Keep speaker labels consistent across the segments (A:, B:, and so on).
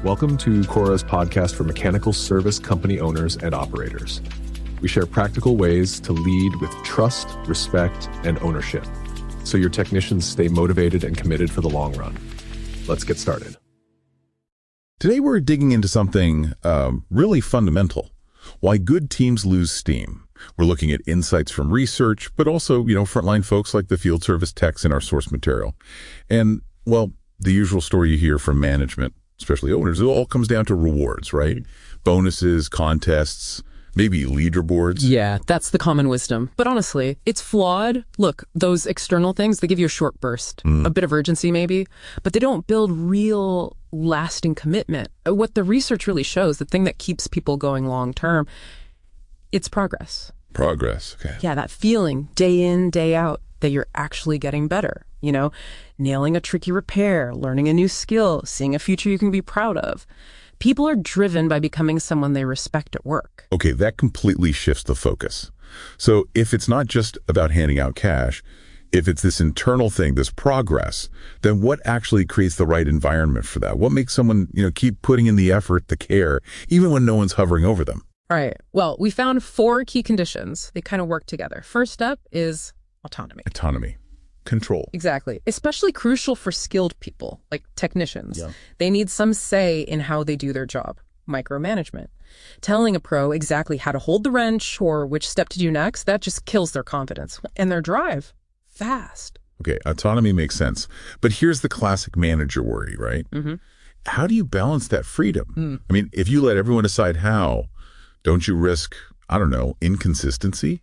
A: Welcome to Cora's podcast for mechanical service company owners and operators. We share practical ways to lead with trust, respect, and ownership, so your technicians stay motivated and committed for the long run. Let's get started.
B: Today we're digging into something really fundamental: why good teams lose steam. We're looking at insights from research, but also, frontline folks like the field service techs in our source material. And, well, the usual story you hear from management, especially owners, it all comes down to rewards, right? Bonuses, contests, maybe leaderboards.
C: Yeah, that's the common wisdom. But honestly, it's flawed. Look, those external things, they give you a short burst, a bit of urgency maybe, but they don't build real lasting commitment. What the research really shows, the thing that keeps people going long term, it's progress.
B: Progress, okay.
C: Yeah, that feeling day in, day out that you're actually getting better. Nailing a tricky repair, learning a new skill, seeing a future you can be proud of. People are driven by becoming someone they respect at work.
B: Okay, that completely shifts the focus. So if it's not just about handing out cash, if it's this internal thing, this progress, then what actually creates the right environment for that? What makes someone, keep putting in the effort, the care, even when no one's hovering over them?
C: All right. Well, we found 4 key conditions. They kind of work together. First up is autonomy.
B: Autonomy. Control.
C: Exactly. Especially crucial for skilled people, like technicians.
B: Yeah.
C: They need some say in how they do their job. Micromanagement. Telling a pro exactly how to hold the wrench or which step to do next, that just kills their confidence and their drive. Fast.
B: Okay, autonomy makes sense. But here's the classic manager worry, right?
C: Mm-hmm.
B: How do you balance that freedom? I mean, if you let everyone decide how, don't you risk, inconsistency?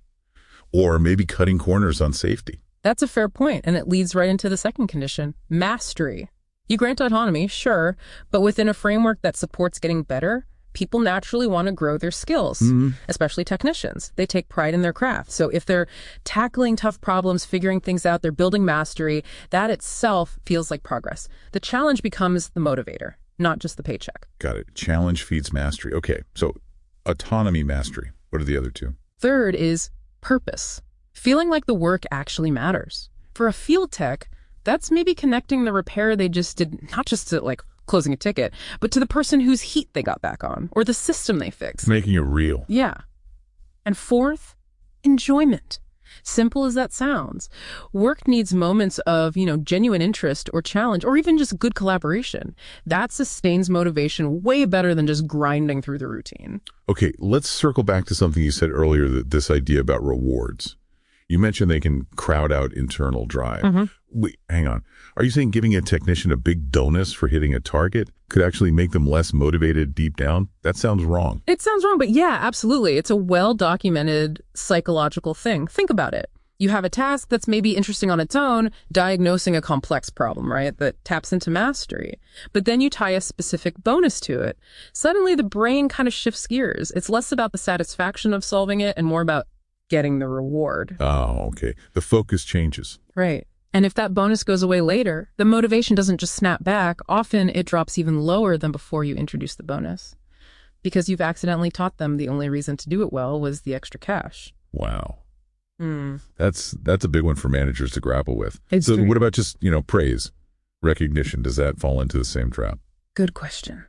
B: Or maybe cutting corners on safety?
C: That's a fair point, and it leads right into the second condition, mastery. You grant autonomy, sure, but within a framework that supports getting better, people naturally want to grow their skills, especially technicians. They take pride in their craft. So if they're tackling tough problems, figuring things out, they're building mastery, that itself feels like progress. The challenge becomes the motivator, not just the paycheck.
B: Got it. Challenge feeds mastery. Okay, so autonomy, mastery. What are the other two?
C: Third is purpose. Feeling like the work actually matters. For a field tech, that's maybe connecting the repair they just did, not just to closing a ticket, but to the person whose heat they got back on, or the system they fixed.
B: Making it real.
C: Yeah. And fourth, enjoyment. Simple as that sounds. Work needs moments of, genuine interest or challenge, or even just good collaboration. That sustains motivation way better than just grinding through the routine.
B: Okay, let's circle back to something you said earlier, this idea about rewards. You mentioned they can crowd out internal drive. Wait, hang on. Are you saying giving a technician a big bonus for hitting a target could actually make them less motivated deep down? That sounds wrong.
C: It sounds wrong, but yeah, absolutely. It's a well-documented psychological thing. Think about it. You have a task that's maybe interesting on its own, diagnosing a complex problem, right, that taps into mastery. But then you tie a specific bonus to it. Suddenly the brain kind of shifts gears. It's less about the satisfaction of solving it and more about getting the reward.
B: Oh, okay. The focus changes.
C: Right. And if that bonus goes away later, the motivation doesn't just snap back. Often it drops even lower than before you introduce the bonus, because you've accidentally taught them the only reason to do it well was the extra cash.
B: Wow. That's a big one for managers to grapple with.
C: It's
B: so
C: true.
B: What about just, praise, recognition? Does that fall into the same trap?
C: Good question.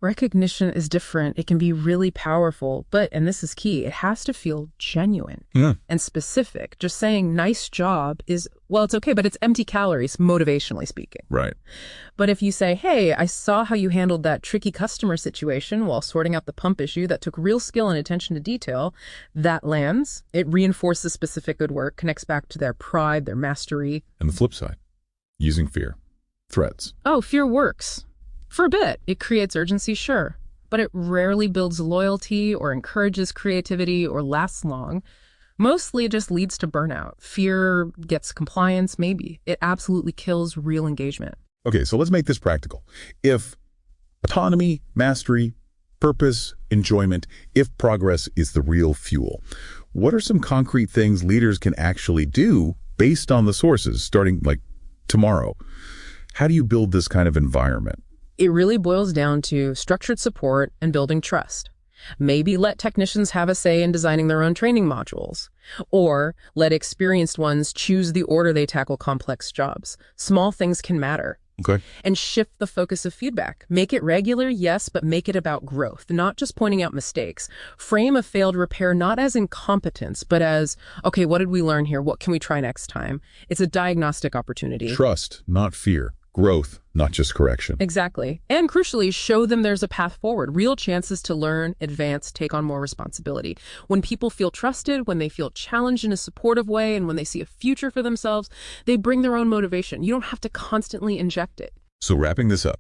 C: Recognition is different. It can be really powerful, but, and this is key, it has to feel genuine and specific. Just saying nice job is, well, it's okay, but it's empty calories, motivationally speaking.
B: Right.
C: But if you say, hey, I saw how you handled that tricky customer situation while sorting out the pump issue that took real skill and attention to detail, that lands. It reinforces specific good work, connects back to their pride, their mastery.
B: And the flip side, using fear, threats.
C: Oh, fear works. For a bit, it creates urgency, sure, but it rarely builds loyalty or encourages creativity or lasts long. Mostly it just leads to burnout. Fear gets compliance, maybe. It absolutely kills real engagement.
B: Okay, so let's make this practical. If autonomy, mastery, purpose, enjoyment, if progress is the real fuel, what are some concrete things leaders can actually do based on the sources starting tomorrow? How do you build this kind of environment?
C: It really boils down to structured support and building trust. Maybe let technicians have a say in designing their own training modules, or let experienced ones choose the order they tackle complex jobs. Small things can matter.
B: Okay.
C: And shift the focus of feedback. Make it regular, yes, but make it about growth, not just pointing out mistakes. Frame a failed repair not as incompetence, but as, okay, what did we learn here? What can we try next time? It's a diagnostic opportunity.
B: Trust, not fear. Growth, not just correction.
C: Exactly. And crucially, show them there's a path forward, real chances to learn, advance, take on more responsibility. When people feel trusted, when they feel challenged in a supportive way, and when they see a future for themselves, they bring their own motivation. You don't have to constantly inject it.
B: So wrapping this up,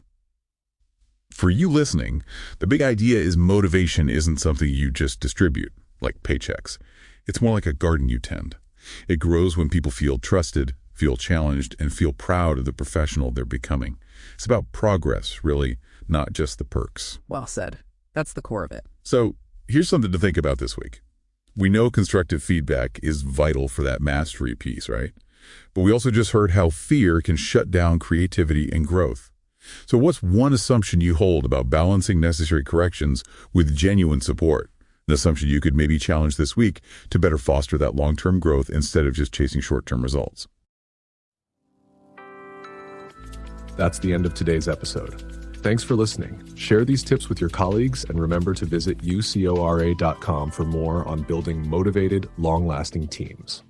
B: for you listening, the big idea is motivation isn't something you just distribute, like paychecks. It's more like a garden you tend. It grows when people feel trusted, feel challenged, and feel proud of the professional they're becoming. It's about progress, really, not just the perks.
C: Well said. That's the core of it.
B: So here's something to think about this week. We know constructive feedback is vital for that mastery piece, right? But we also just heard how fear can shut down creativity and growth. So what's one assumption you hold about balancing necessary corrections with genuine support? An assumption you could maybe challenge this week to better foster that long-term growth instead of just chasing short-term results.
A: That's the end of today's episode. Thanks for listening. Share these tips with your colleagues and remember to visit ucora.com for more on building motivated, long-lasting teams.